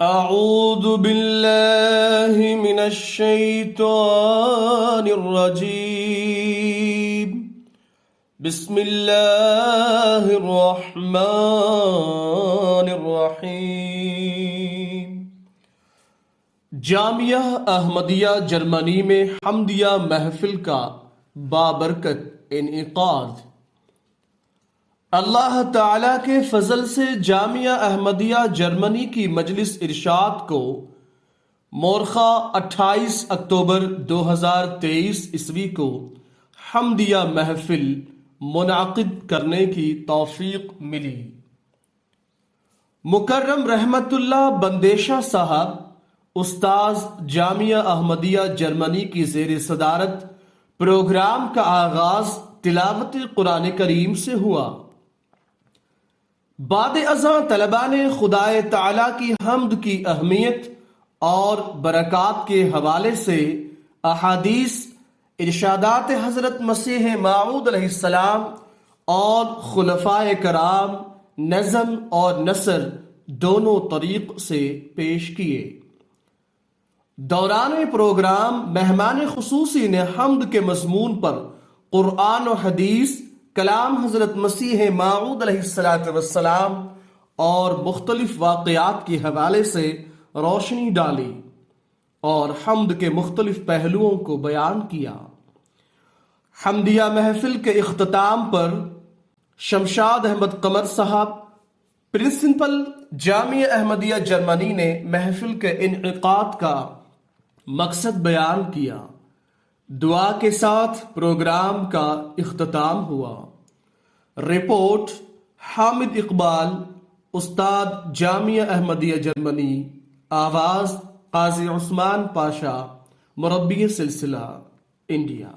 أعوذ بالله من الشيطان الرجيم بسم الله الرحمن الرحیم۔ جامعہ احمدیہ جرمنی میں حمدیہ محفل کا بابرکت انعقاد۔ اللہ تعالیٰ کے فضل سے جامعہ احمدیہ جرمنی کی مجلس ارشاد کو مورخہ 28 اکتوبر 2023 عیسوی کو حمدیہ محفل منعقد کرنے کی توفیق ملی۔ مکرم رحمت اللہ بندیشہ صاحب استاذ جامعہ احمدیہ جرمنی کی زیر صدارت پروگرام کا آغاز تلاوت قرآن کریم سے ہوا۔ بعد ازاں طلباء نے خدائے تعالیٰ کی حمد کی اہمیت اور برکات کے حوالے سے احادیث، ارشادات حضرت مسیح موعود علیہ السلام اور خلفائے کرام نظم اور نثر دونوں طریق سے پیش کیے۔ دوران پروگرام مہمان خصوصی نے حمد کے مضمون پر قرآن و حدیث، کلام حضرت مسیح موعود علیہ السلام اور مختلف واقعات کے حوالے سے روشنی ڈالی اور حمد کے مختلف پہلوؤں کو بیان کیا۔ حمدیہ محفل کے اختتام پر شمشاد احمد قمر صاحب پرنسپل جامعہ احمدیہ جرمنی نے محفل کے انعقاد کا مقصد بیان کیا۔ دعا کے ساتھ پروگرام کا اختتام ہوا۔ رپورٹ حامد اقبال، استاد جامعہ احمدیہ جرمنی۔ آواز قاضی عثمان پاشا، مربی سلسلہ، انڈیا۔